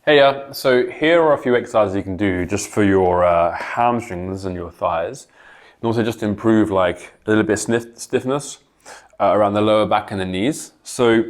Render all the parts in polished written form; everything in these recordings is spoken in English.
Hey, so here are a few exercises you can do just for your hamstrings and your thighs, and also just to improve like a little bit of stiffness around the lower back and the knees. So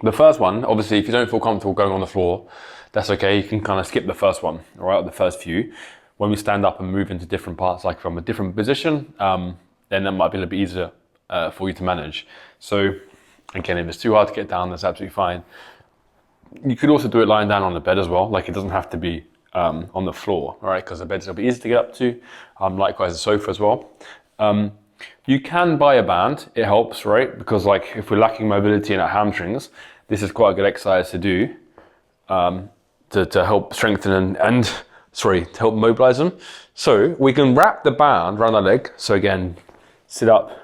the first one, obviously, if you don't feel comfortable going on the floor, that's okay. You can kind of skip the first one, all right, or the first few. When we stand up and move into different parts, like from a different position, then that might be a little bit easier for you to manage. So again, if it's too hard to get down, that's absolutely fine. You could also do it lying down on the bed as well. Like it doesn't have to be on the floor, all right? Because the bed's a little bit easy to get up to. Likewise, the sofa as well. You can buy a band. It helps, right? Because like if we're lacking mobility in our hamstrings, this is quite a good exercise to do to help strengthen to help mobilize them. So we can wrap the band around our leg. So again, sit up,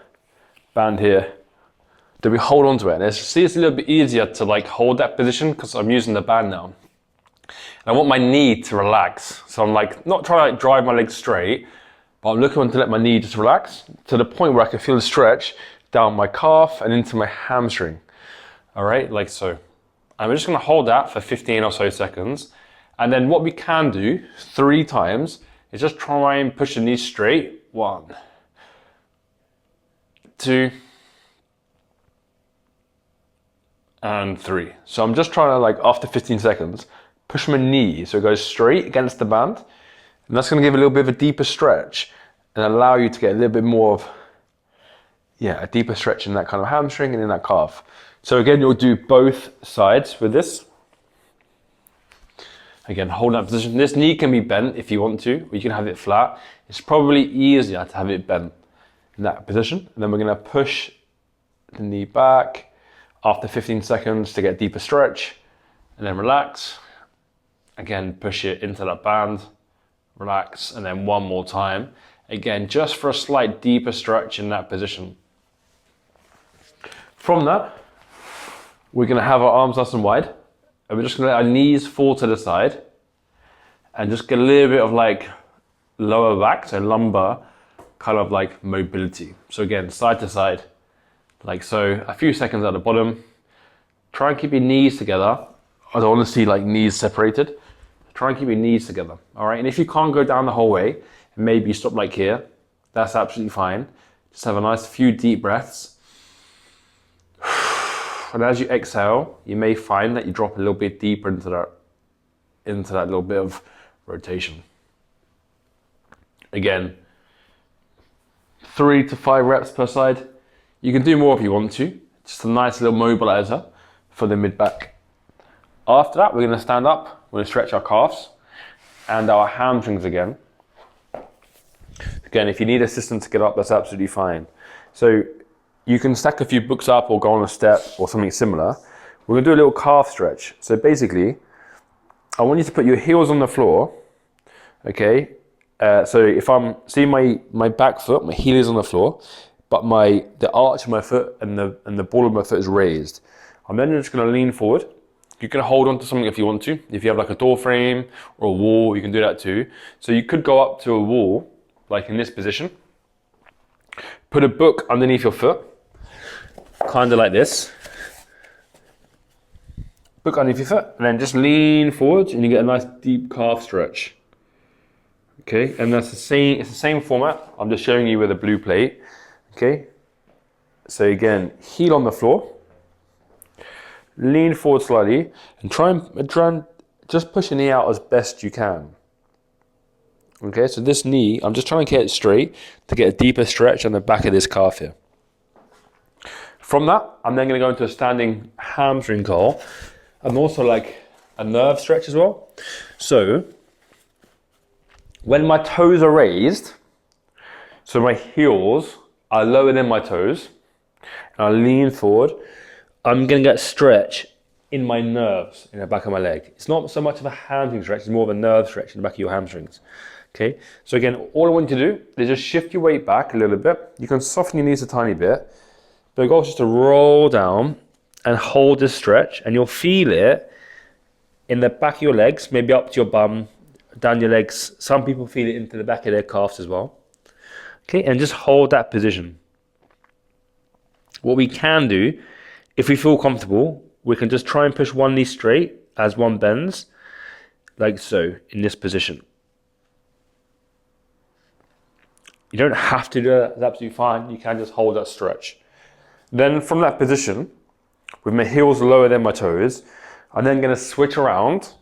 band here. Then we hold on to it. And it's a little bit easier to like hold that position because I'm using the band now. And I want my knee to relax. So I'm like not trying to like drive my legs straight, but I'm looking to let my knee just relax to the point where I can feel the stretch down my calf and into my hamstring. All right, like so. I'm just gonna hold that for 15 or so seconds. And then what we can do 3 times is just try and push the knee straight. 1, 2, and 3. So I'm just trying to, like, after 15 seconds, push my knee so it goes straight against the band. And that's going to give a little bit of a deeper stretch and allow you to get a little bit more of, a deeper stretch in that kind of hamstring and in that calf. So again, you'll do both sides with this. Again, hold that position. This knee can be bent if you want to, or you can have it flat. It's probably easier to have it bent in that position. And then we're going to push the knee back after 15 seconds to get deeper stretch, and then relax. Again, push it into that band, relax, and then one more time. Again, just for a slight deeper stretch in that position. From that, we're gonna have our arms nice and wide, and we're just gonna let our knees fall to the side, and just get a little bit of like lower back, so lumbar, kind of like mobility. So again, side to side, like so, a few seconds at the bottom. Try and keep your knees together. I don't want to see like knees separated. Try and keep your knees together, all right? And if you can't go down the whole way, maybe you stop like here, that's absolutely fine. Just have a nice few deep breaths. And as you exhale, you may find that you drop a little bit deeper into that little bit of rotation. Again, 3 to 5 reps per side. You can do more if you want to. Just a nice little mobilizer for the mid-back. After that, we're going to stand up. We're going to stretch our calves and our hamstrings again. Again, if you need assistance to get up, that's absolutely fine. So you can stack a few books up or go on a step or something similar. We're going to do a little calf stretch. So basically, I want you to put your heels on the floor, okay? So if I'm seeing my back foot, my heel is on the floor, but the arch of my foot and the ball of my foot is raised. I'm then just going to lean forward. You can hold on to something if you want to. If you have like a door frame or a wall, you can do that too. So you could go up to a wall, like in this position. Put a book underneath your foot, kind of like this. Book underneath your foot, and then just lean forward, and you get a nice deep calf stretch. Okay, and that's it's the same format. I'm just showing you with a blue plate. Okay, so again, heel on the floor, lean forward slightly, and try and just push your knee out as best you can. Okay, so this knee, I'm just trying to get it straight to get a deeper stretch on the back of this calf here. From that, I'm then going to go into a standing hamstring curl, and also like a nerve stretch as well. So when my toes are raised, so my heels are lower than my toes, and I lean forward, I'm going to get stretch in my nerves in the back of my leg. It's not so much of a hamstring stretch, it's more of a nerve stretch in the back of your hamstrings. Okay, so again, all I want you to do is just shift your weight back a little bit. You can soften your knees a tiny bit, but the goal is just to roll down and hold this stretch, and you'll feel it in the back of your legs, maybe up to your bum, down your legs. Some people feel it into the back of their calves as well. Okay, and just hold that position. What we can do, if we feel comfortable, we can just try and push one knee straight as one bends, like so, in this position. You don't have to do that, it's absolutely fine. You can just hold that stretch. Then from that position, with my heels lower than my toes, I'm then gonna switch around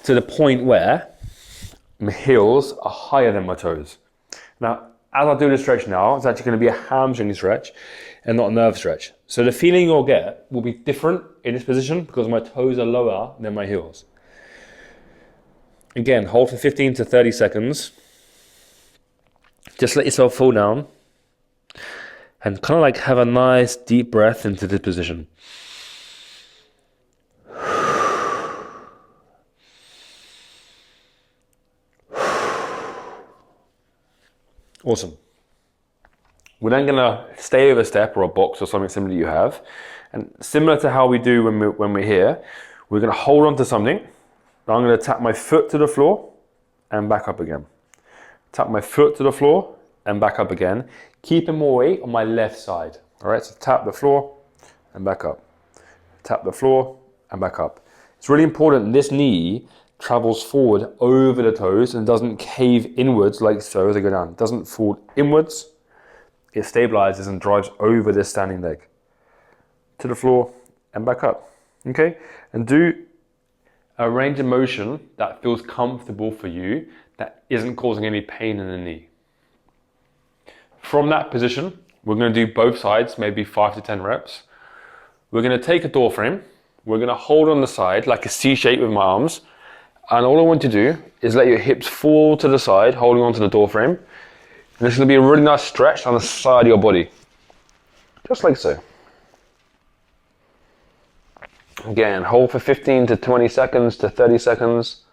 to the point where my heels are higher than my toes. Now, as I do this stretch now, it's actually gonna be a hamstring stretch and not a nerve stretch. So the feeling you'll get will be different in this position because my toes are lower than my heels. Again, hold for 15 to 30 seconds. Just let yourself fall down and kind of like have a nice deep breath into this position. Awesome. We're then gonna stay with a step or a box or something similar you have. And similar to how we do when we're here, we're gonna hold on to something. Now I'm gonna tap my foot to the floor and back up again. Tap my foot to the floor and back up again. Keeping more weight on my left side. All right, so tap the floor and back up. Tap the floor and back up. It's really important this knee travels forward over the toes and doesn't cave inwards like so as they go down. It doesn't fall inwards. It stabilizes and drives over this standing leg. To the floor and back up. Okay? And do a range of motion that feels comfortable for you, that isn't causing any pain in the knee. From that position, we're going to do both sides, maybe 5 to 10 reps. We're going to take a door frame. We're going to hold on the side like a C shape with my arms. And all I want to do is let your hips fall to the side, holding onto the door frame. And this is going to be a really nice stretch on the side of your body. Just like so. Again, hold for 15 to 20 seconds to 30 seconds.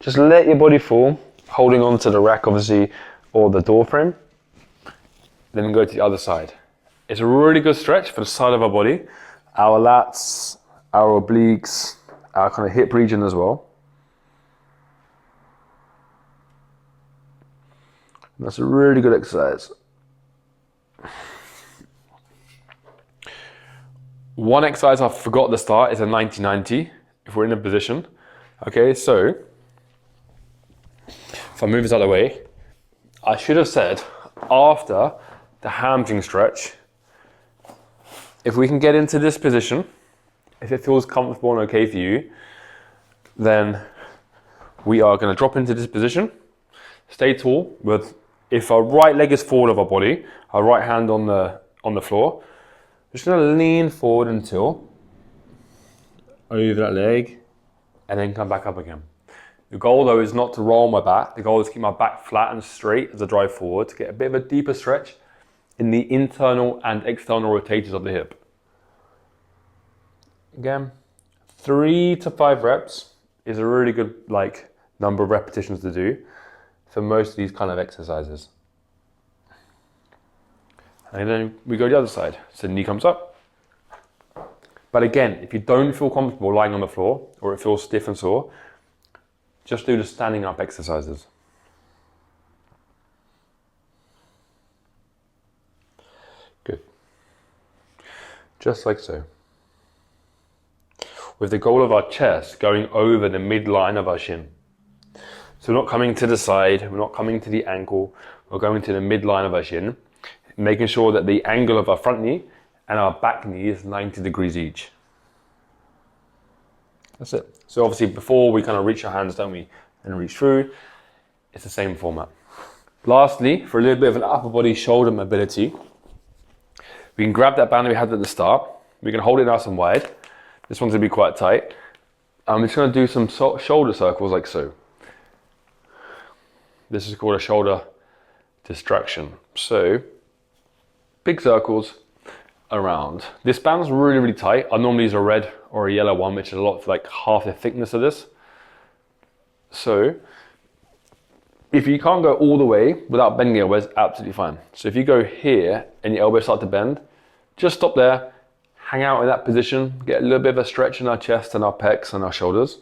Just let your body fall, holding on to the rack obviously, or the door frame. Then go to the other side. It's a really good stretch for the side of our body, our lats, our obliques, our kind of hip region as well. That's a really good exercise. One exercise I forgot at the start is a 90-90, if we're in a position. Okay, so, if I move this out of the way, I should have said, after the hamstring stretch, if we can get into this position, if it feels comfortable and okay for you, then we are going to drop into this position, stay tall, with if our right leg is forward of our body, our right hand on the floor, just going to lean forward until over that leg and then come back up again. The goal though is not to roll my back. The goal is to keep my back flat and straight as I drive forward to get a bit of a deeper stretch in the internal and external rotators of the hip. Again, 3 to 5 reps is a really good number of repetitions to do for most of these kind of exercises. And then we go to the other side. So the knee comes up. But again, if you don't feel comfortable lying on the floor or it feels stiff and sore, just do the standing up exercises. Good. Just like so. With the goal of our chest going over the midline of our shin. So we're not coming to the side, we're not coming to the ankle, we're going to the midline of our shin, making sure that the angle of our front knee and our back knee is 90 degrees each. That's it. So obviously before we kind of reach our hands, don't we, and reach through, it's the same format. Lastly, for a little bit of an upper body shoulder mobility, we can grab that band that we had at the start, we can hold it nice and wide. This one's gonna be quite tight. I'm just gonna do some shoulder circles like so. This is called a shoulder distraction. So, big circles around. This band's really, really tight. I normally use a red or a yellow one, which is a lot like half the thickness of this. So, if you can't go all the way without bending your elbows, absolutely fine. So if you go here and your elbows start to bend, just stop there, hang out in that position, get a little bit of a stretch in our chest and our pecs and our shoulders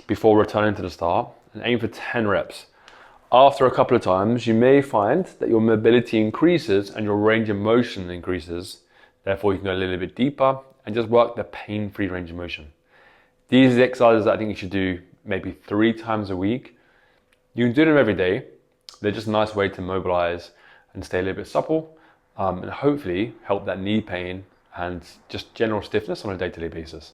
before returning to the start, and aim for 10 reps. After a couple of times, you may find that your mobility increases and your range of motion increases. Therefore, you can go a little bit deeper and just work the pain-free range of motion. These are the exercises that I think you should do maybe 3 times a week. You can do them every day. They're just a nice way to mobilize and stay a little bit supple, and hopefully help that knee pain and just general stiffness on a day-to-day basis.